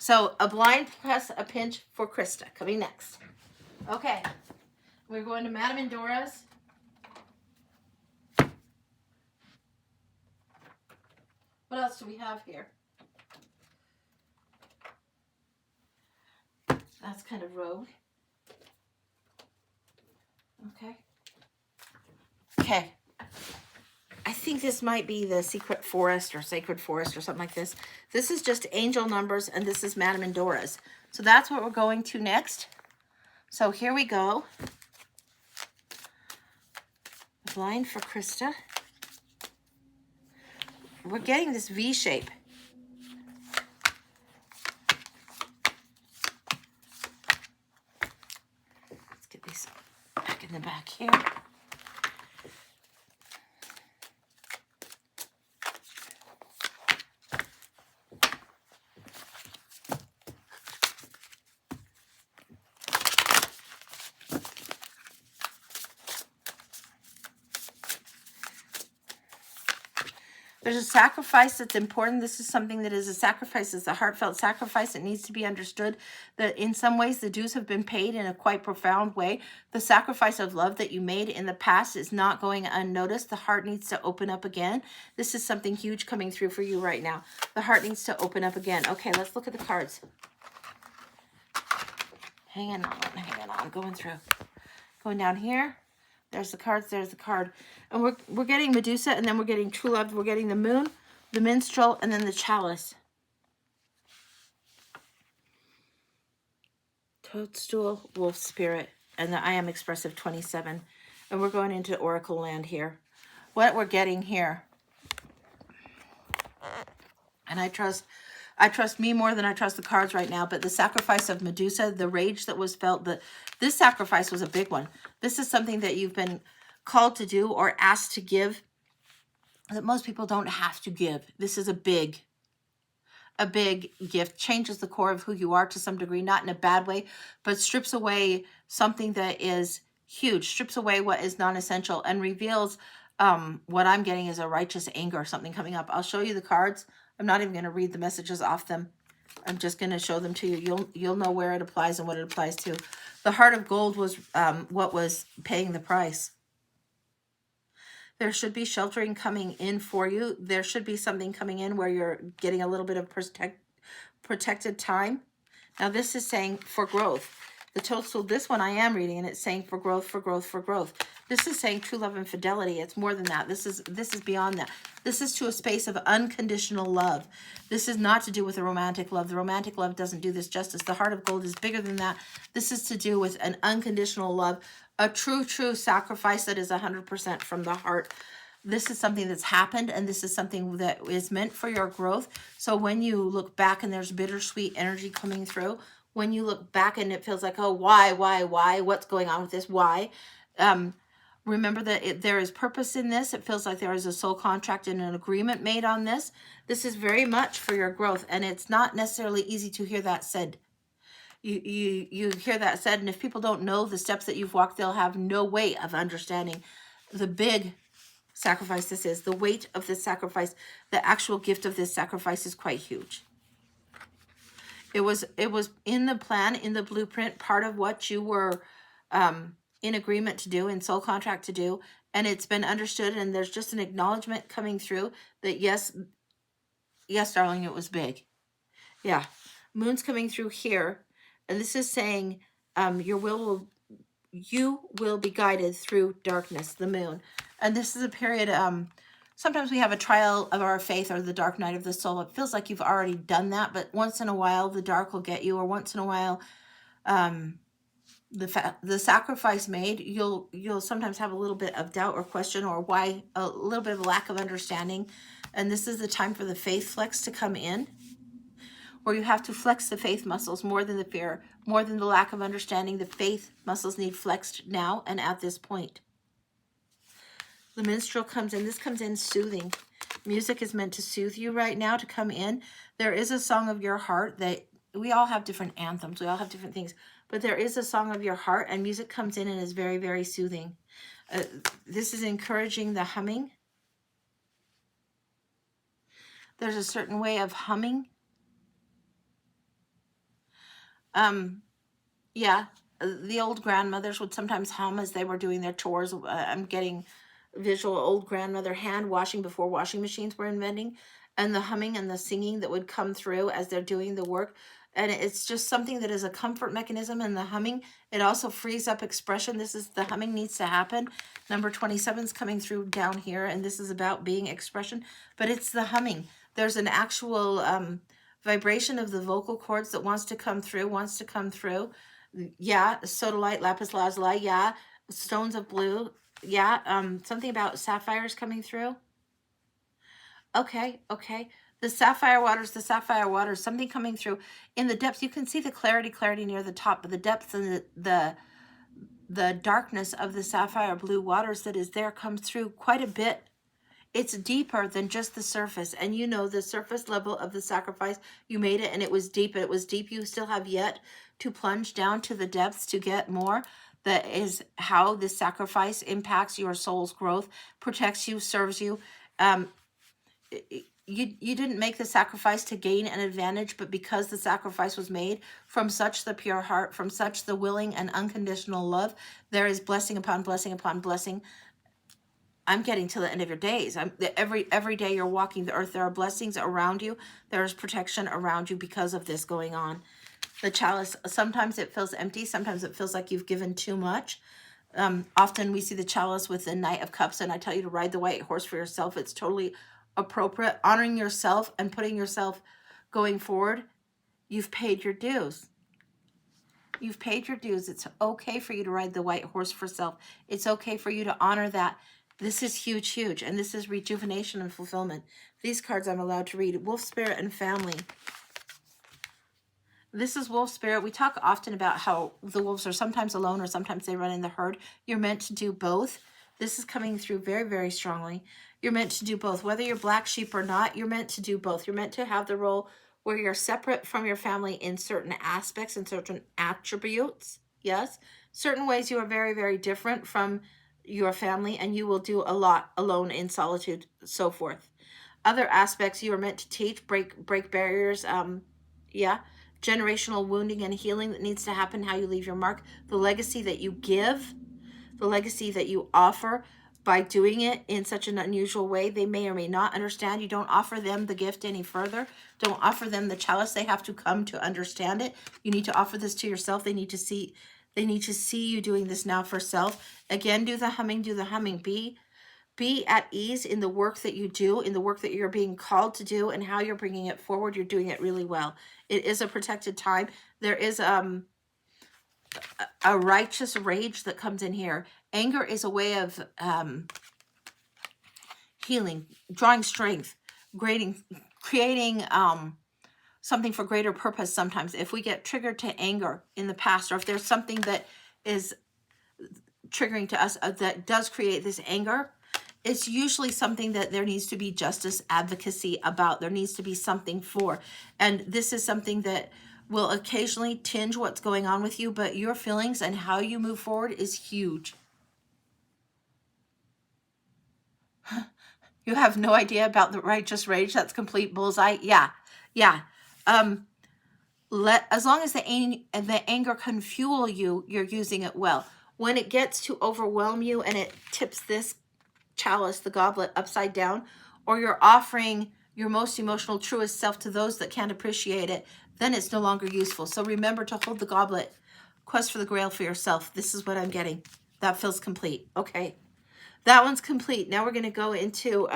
So a blind plus a pinch for Krista coming next. Okay. We're going to Madame and Dora's. What else do we have here? That's kind of rogue. Okay. Okay. I think this might be the Secret Forest or Sacred Forest or something like this. This is just angel numbers, and this is Madame and Dora's. So that's what we're going to next. So here we go. Blind for Krista. We're getting this V shape. Let's get these back in the back here. There's a sacrifice that's important. This is something that is a sacrifice. It's a heartfelt sacrifice. It needs to be understood that in some ways the dues have been paid in a quite profound way. The sacrifice of love that you made in the past is not going unnoticed. The heart needs to open up again. This is something huge coming through for you right now. The heart needs to open up again. Okay, let's look at the cards. Hang on, I'm going through. Going down here. There's the cards, there's the card. And we're getting Medusa, and then we're getting True Love. We're getting the Moon, the Minstrel, and then the Chalice. Toadstool, Wolf Spirit, and the I Am Expressive 27. And we're going into Oracle land here. What we're getting here. And I trust me more than I trust the cards right now, but the sacrifice of Medusa, the rage that was felt, this sacrifice was a big one. This is something that you've been called to do or asked to give that most people don't have to give. This is a big gift, changes the core of who you are to some degree, not in a bad way, but strips away something that is huge, strips away what is non-essential, and reveals what I'm getting is a righteous anger or something coming up. I'll show you the cards. I'm not even going to read the messages off them. I'm just going to show them to you. You'll know where it applies and what it applies to. The Heart of Gold was what was paying the price. There should be sheltering coming in for you. There should be something coming in where you're getting a little bit of protected time. Now this is saying for growth. The Toadstool, this one I am reading, and it's saying for growth, for growth, for growth. This is saying true love and fidelity. It's more than that. This is beyond that. This is to a space of unconditional love. This is not to do with a romantic love. The romantic love doesn't do this justice. The Heart of Gold is bigger than that. This is to do with an unconditional love, a true sacrifice that is 100% from the heart. This is something that's happened, and this is something that is meant for your growth. So when you look back and there's bittersweet energy coming through, when you look back and it feels like, oh, why, what's going on with this, why? Remember that there is purpose in this. It feels like there is a soul contract and an agreement made on this. This is very much for your growth, and it's not necessarily easy to hear that said. You hear that said, and if people don't know the steps that you've walked, they'll have no way of understanding the big sacrifice this is. The weight of this sacrifice, the actual gift of this sacrifice is quite huge. It was in the plan, in the blueprint, part of what you were in agreement to do, in soul contract to do, and it's been understood, and there's just an acknowledgement coming through that yes, darling, it was big. Yeah. Moon's coming through here, and this is saying you will be guided through darkness, the moon. And this is a period, sometimes we have a trial of our faith or the dark night of the soul. It feels like you've already done that, but once in a while the dark will get you, or once in a while the sacrifice made, you'll sometimes have a little bit of doubt or question, or why, a little bit of lack of understanding. And this is the time for the faith flex to come in, where you have to flex the faith muscles more than the fear, more than the lack of understanding. The faith muscles need flexed now and at this point. The Minstrel comes in. This comes in soothing. Music is meant to soothe you right now, to come in. There is a song of your heart that we all have different anthems. We all have different things. But there is a song of your heart, and music comes in and is very, very soothing. This is encouraging the humming. There's a certain way of humming Yeah, the old grandmothers would sometimes hum as they were doing their chores. I'm getting visual old grandmother hand washing before washing machines were inventing, and the humming and the singing that would come through as they're doing the work. And it's just something that is a comfort mechanism. And the humming, it also frees up expression. This is the humming needs to happen. Number 27 is coming through down here, and this is about being expression, but it's the humming. There's an actual vibration of the vocal cords that wants to come through, yeah, sodalite, lapis lazuli, yeah, stones of blue, yeah, something about sapphires coming through. Okay, okay. The sapphire waters, something coming through. In the depths, you can see the clarity near the top, but the depths and the darkness of the sapphire blue waters that is there comes through quite a bit. It's deeper than just the surface. And you know the surface level of the sacrifice, you made it and it was deep, and it was deep. You still have yet to plunge down to the depths to get more. That is how this sacrifice impacts your soul's growth, protects you, serves you. Um, you didn't make the sacrifice to gain an advantage, but because the sacrifice was made from such the pure heart, from such the willing and unconditional love, there is blessing upon blessing upon blessing. I'm getting to the end of your days. Every day you're walking the earth, there are blessings around you. There is protection around you because of this going on. The chalice, sometimes it feels empty. Sometimes it feels like you've given too much. Often we see the chalice with the Knight of Cups, and I tell you to ride the white horse for yourself. It's totally appropriate. Honoring yourself and putting yourself going forward. You've paid your dues. You've paid your dues. It's okay for you to ride the white horse for self. It's okay for you to honor that. This is huge, huge. And this is rejuvenation and fulfillment. These cards I'm allowed to read. Wolf Spirit and Family. This is Wolf Spirit. We talk often about how the wolves are sometimes alone or sometimes they run in the herd. You're meant to do both. This is coming through very, very strongly. You're meant to do both. Whether you're black sheep or not, you're meant to do both. You're meant to have the role where you're separate from your family in certain aspects and certain attributes. Yes. Certain ways you are very, very different from your family, and you will do a lot alone in solitude, so forth. Other aspects you are meant to teach, break barriers. Yeah. Generational wounding and healing that needs to happen, how you leave your mark, the legacy that you give, the legacy that you offer by doing it in such an unusual way. They may or may not understand. You don't offer them the gift any further. Don't offer them the chalice. They have to come to understand it. You need to offer this to yourself. They need to see you doing this now for self. Again, do the humming, be at ease in the work that you do, in the work that you're being called to do, and how you're bringing it forward. You're doing it really well. It is a protected time. There is a righteous rage that comes in here. Anger is a way of healing, drawing strength, creating something for greater purpose. Sometimes if we get triggered to anger in the past, or if there's something that is triggering to us that does create this anger, it's usually something that there needs to be justice advocacy about. There needs to be something for. And this is something that will occasionally tinge what's going on with you, but your feelings and how you move forward is huge. You have no idea about the righteous rage. That's complete bullseye. Yeah. As long as the anger can fuel you, you're using it well. When it gets to overwhelm you and it tips this chalice, the goblet, upside down, or you're offering your most emotional, truest self to those that can't appreciate it, then it's no longer useful. So remember to hold the goblet. Quest for the grail for yourself. This is what I'm getting. That feels complete. Okay. That one's complete. Now we're going to go into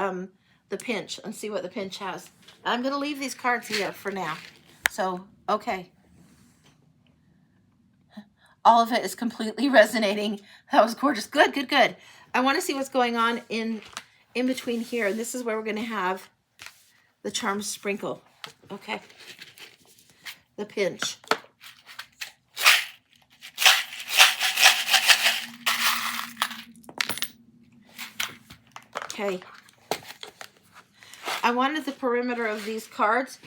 the pinch and see what the pinch has. I'm going to leave these cards here for now. So, okay. All of it is completely resonating. That was gorgeous. Good, good, good. I want to see what's going on in between here. And this is where we're going to have the charm sprinkle. Okay. The pinch. Okay. I wanted the perimeter of these cards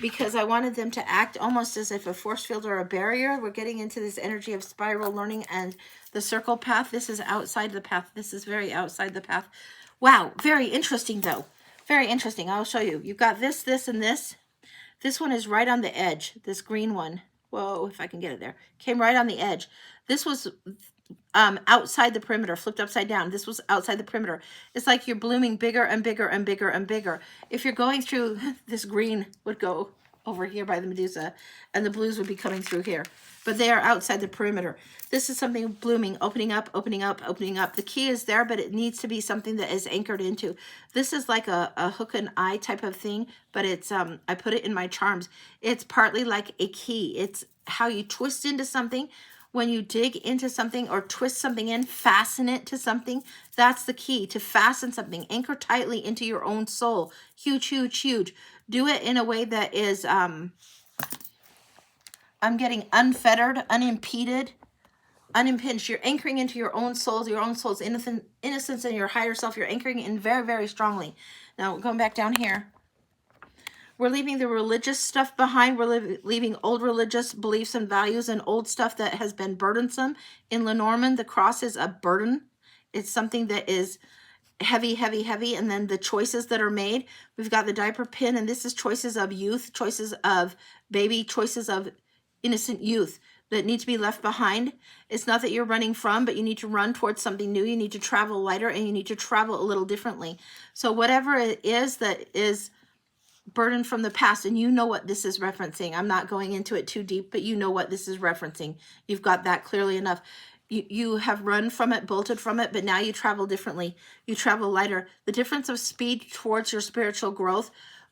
because I wanted them to act almost as if a force field or a barrier. We're getting into this energy of spiral learning and the circle path. This is outside the path. This is very outside the path. Wow, very interesting though. Very interesting. I'll show you. You've got this, this, and this. This one is right on the edge, this green one. Whoa, if I can get it there. Came right on the edge. This was outside the perimeter, flipped upside down. This was outside the perimeter. It's like you're blooming bigger and bigger and bigger and bigger. If you're going through, this green would go over here by the Medusa, and the blues would be coming through here. But they are outside the perimeter. This is something blooming, opening up, opening up, opening up. The key is there, but it needs to be something that is anchored into. This is like a hook and eye type of thing, but it's, I put it in my charms. It's partly like a key. It's how you twist into something. When you dig into something or twist something in, fasten it to something. That's the key, to fasten something. Anchor tightly into your own soul. Huge, huge, huge. Do it in a way that is, I'm getting unfettered, unimpeded, unimpinged. You're anchoring into your own soul's innocence and your higher self. You're anchoring in very, very strongly. Now, going back down here. We're leaving the religious stuff behind. We're leaving old religious beliefs and values and old stuff that has been burdensome. In Lenormand, the cross is a burden. It's something that is heavy, heavy, heavy. And then the choices that are made. We've got the diaper pin, and this is choices of youth, choices of baby, choices of innocent youth that need to be left behind. It's not that you're running from, but you need to run towards something new. You need to travel lighter, and you need to travel a little differently. So whatever it is that is burden from the past, and you know what this is referencing. I'm not going into it too deep, but you know what this is referencing. You've got that clearly enough. You have run from it, bolted from it, but now you travel differently. You travel lighter. The difference of speed towards your spiritual growth,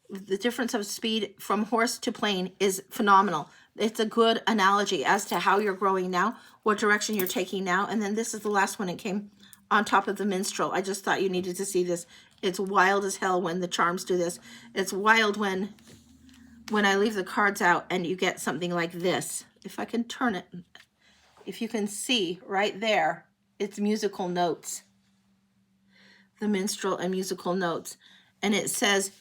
the difference of speed from horse to plane is phenomenal. It's a good analogy as to how you're growing now, what direction you're taking now. And then this is the last one. It came on top of the minstrel. I just thought you needed to see this. It's wild as hell when the charms do this. It's wild when I leave the cards out and you get something like this. If I can turn it, if you can see right there, it's musical notes. The minstrel and musical notes. And it says,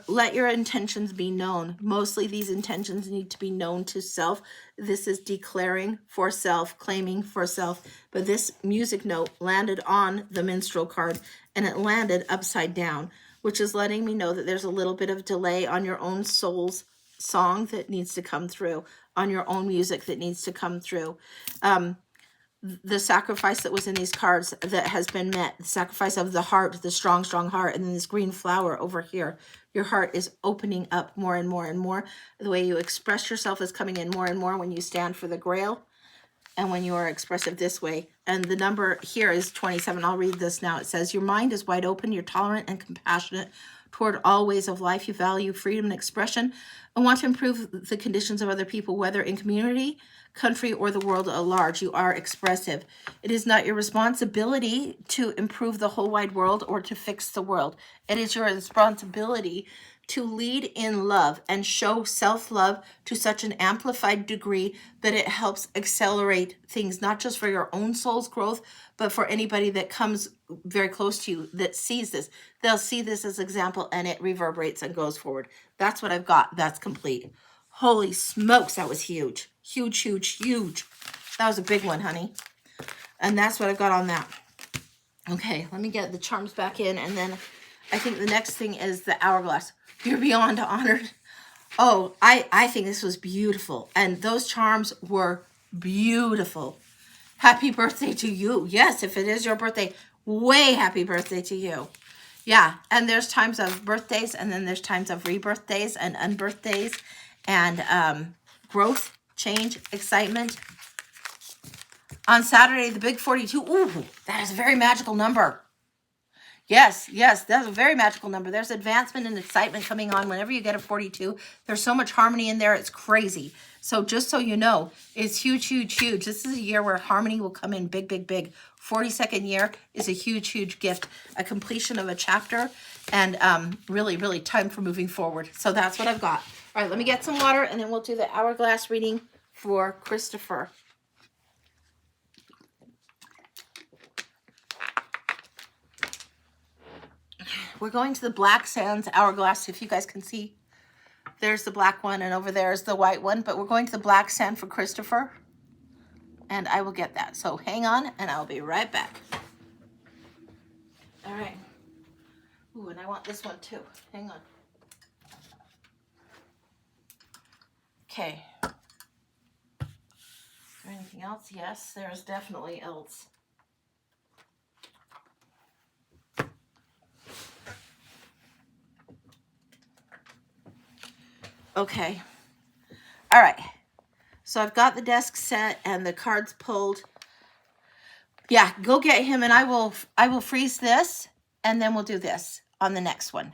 let your intentions be known. Mostly these intentions need to be known to self. This is declaring for self, claiming for self. But this music note landed on the minstrel card, and it landed upside down, which is letting me know that there's a little bit of delay on your own soul's song that needs to come through, on your own music that needs to come through. The sacrifice that was in these cards that has been met, the sacrifice of the heart, the strong, strong heart, and then this green flower over here. Your heart is opening up more and more and more. The way you express yourself is coming in more and more when you stand for the grail and when you are expressive this way. And the number here is 27. I'll read this now. It says, your mind is wide open. You're tolerant and compassionate toward all ways of life. You value freedom and expression and want to improve the conditions of other people, whether in community, country, or the world at large. You are expressive. It is not your responsibility to improve the whole wide world or to fix the world. It is your responsibility to lead in love and show self-love to such an amplified degree that it helps accelerate things, not just for your own soul's growth, but for anybody that comes very close to you that sees this. They'll see this as example, and it reverberates and goes forward. That's what I've got. That's complete. Holy smokes, that was huge. Huge, huge, huge. That was a big one, honey. And that's what I've got on that. Okay, let me get the charms back in, and then I think the next thing is the hourglass. You're beyond honored. Oh, I think this was beautiful. And those charms were beautiful. Happy birthday to you. Yes, if it is your birthday, way happy birthday to you. Yeah, and there's times of birthdays, and then there's times of rebirthdays and unbirthdays, and growth, change, excitement. On Saturday, the big 42. Ooh, that is a very magical number. Yes, that's a very magical number. There's advancement and excitement coming on whenever you get a 42. There's so much harmony in there. It's crazy. So just so you know, it's huge, huge, huge. This is a year where harmony will come in big, big, big. 42nd year is a huge, huge gift. A completion of a chapter, and really, really time for moving forward. So that's what I've got. All right, let me get some water, and then we'll do the hourglass reading for Christopher. We're going to the Black Sands hourglass, if you guys can see. There's the black one, and over there is the white one. But we're going to the Black Sand for Christopher, and I will get that. So hang on, and I'll be right back. All right. Ooh, and I want this one too. Hang on. Okay. there anything else? Yes, there is definitely else. Okay. All right. So I've got the desk set and the cards pulled. Yeah, go get him, and I will freeze this, and then we'll do this on the next one.